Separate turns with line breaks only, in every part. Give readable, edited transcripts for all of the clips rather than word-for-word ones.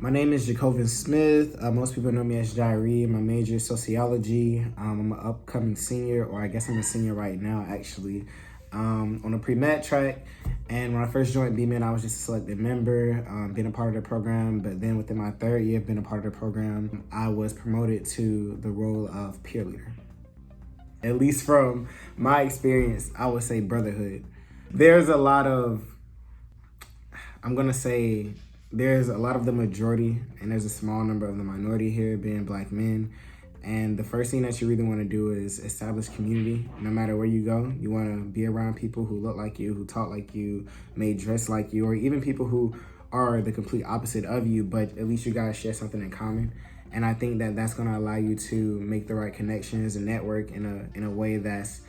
My name is Jacobin Smith. Most people know me as Jairi. My major is sociology. I'm an upcoming senior, or I guess I'm a senior right now, actually, on a pre-med track. And when I first joined BMEN, I was just a selected member, being a part of the program. But then within my third year of being a part of the program, I was promoted to the role of peer leader. At least from my experience, I would say brotherhood. There's a lot of, there's a lot of the majority and there's a small number of the minority here being Black men. And the first thing that you really want to do is establish community. No matter where you go, you want to be around people who look like you, who talk like you, may dress like you, or even people who are the complete opposite of you, but at least you guys share something in common. And I think that that's going to allow you to make the right connections and network in a way that's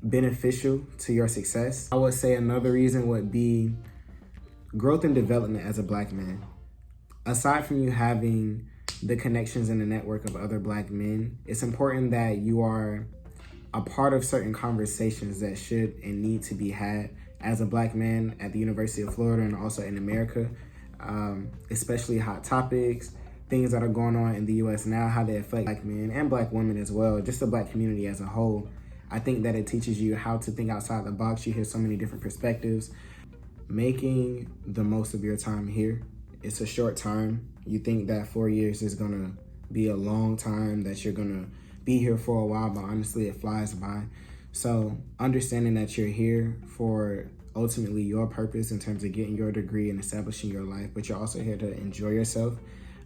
beneficial to your success. I would say another reason would be growth and development as a Black man. Aside from you having the connections and the network of other Black men, it's important that you are a part of certain conversations that should and need to be had as a Black man at the University of Florida and also in America, especially hot topics, things that are going on in the US now, how they affect Black men and Black women as well, just the Black community as a whole. I think that it teaches you how to think outside the box. You hear so many different perspectives. Making the most of your time here. It's a short time. You think that 4 years is gonna be a long time, that you're gonna be here for a while, but honestly it flies by. So understanding that you're here for ultimately your purpose in terms of getting your degree and establishing your life, but you're also here to enjoy yourself,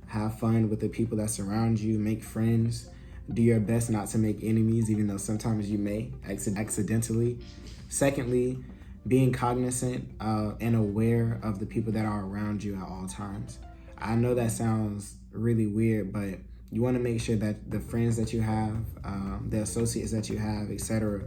have fun with the people that surround you, make friends, do your best not to make enemies, even though sometimes you may accidentally. Secondly, being cognizant and aware of the people that are around you at all times. I know that sounds really weird, but you want to make sure that the friends that you have, the associates that you have, etc.,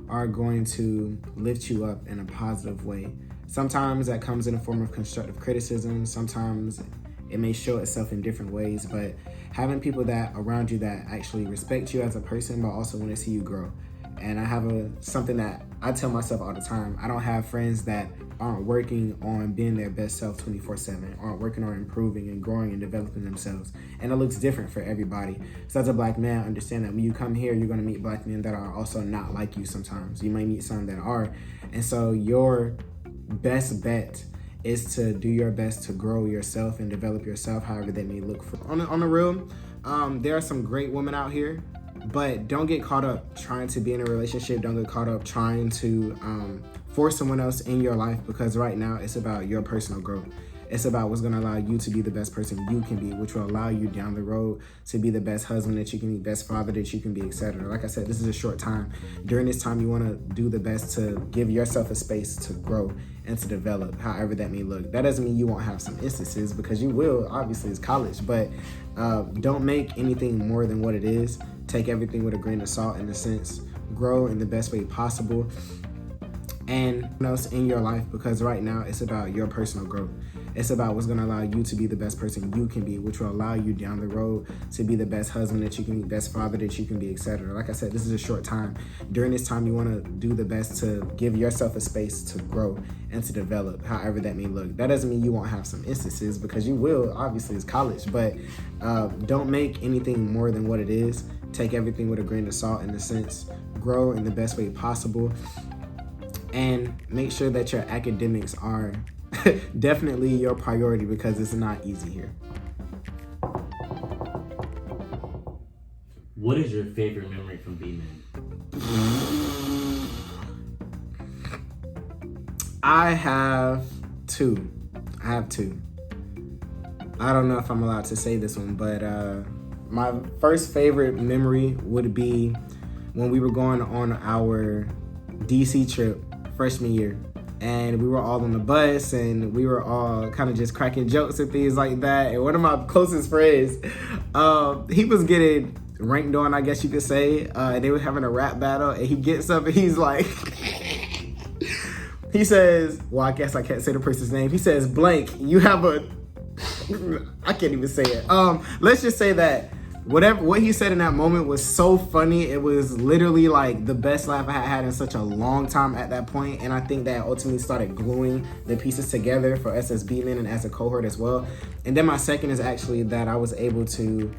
are going to lift you up in a positive way. Sometimes that comes in a form of constructive criticism. Sometimes it may show itself in different ways, but having people that around you that actually respect you as a person, but also want to see you grow. And I have something that I tell myself all the time. I don't have friends that aren't working on being their best self 24/7, aren't working on improving and growing and developing themselves. And it looks different for everybody. So as a Black man, understand that when you come here, you're gonna meet Black men that are also not like you sometimes. You might meet some that are. And so your best bet is to do your best to grow yourself and develop yourself, however that may look. On the real, there are some great women out here. But don't get caught up trying to be in a relationship. Don't get caught up trying to force someone else in your life, because right now it's about your personal growth. It's about what's going to allow you to be the best person you can be, which will allow you down the road to be the best husband that you can be, best father that you can be, etc. Like I said, this is a short time. During this time, you want to do the best to give yourself a space to grow and to develop, however that may look. That doesn't mean you won't have some instances, because you will. Obviously, it's college, but don't make anything more than what it is. Take everything with a grain of salt, in a sense. Grow in the best way possible. And else in your life, because right now it's about your personal growth. It's about what's going to allow you to be the best person you can be, which will allow you down the road to be the best husband that you can be, best father that you can be, etc. Like I said, this is a short time. During this time, you want to do the best to give yourself a space to grow and to develop, however that may look. That doesn't mean you won't have some instances, because you will. Obviously, it's college, but don't make anything more than what it is. Take everything with a grain of salt, in a sense. Grow in the best way possible. And make sure that your academics are definitely your priority, because it's not easy here.
What is your favorite memory from BMEN?
I have two. I don't know if I'm allowed to say this one, but my first favorite memory would be when we were going on our DC trip freshman year, and we were all on the bus and we were all kind of just cracking jokes and things like that. And one of my closest friends, he was getting ranked on, I guess you could say, and they were having a rap battle, and he gets up and he's like, he says, well, I guess I can't say the person's name. He says, blank, you have a, I can't even say it. Let's just say that what he said in that moment was so funny. It was literally like the best laugh I had had in such a long time at that point, and I think that ultimately started gluing the pieces together for us as BMEN and as a cohort as well. And then my second is actually that I was able to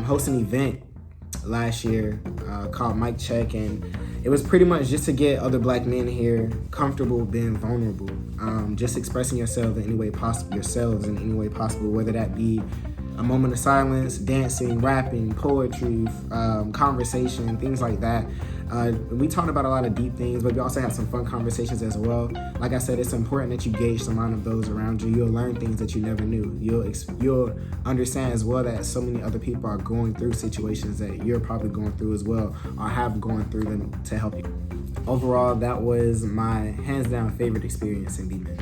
host an event last year called Mic Check, and it was pretty much just to get other black men here comfortable being vulnerable, just expressing yourselves in any way possible, whether that be a moment of silence, dancing, rapping, poetry, conversation, things like that. We talked about a lot of deep things, but we also had some fun conversations as well. Like I said, it's important that you gauge the mind of those around you. You'll learn things that you never knew. You'll understand as well that so many other people are going through situations that you're probably going through as well, or have gone through them to help you. Overall, that was my hands down favorite experience in BMEN.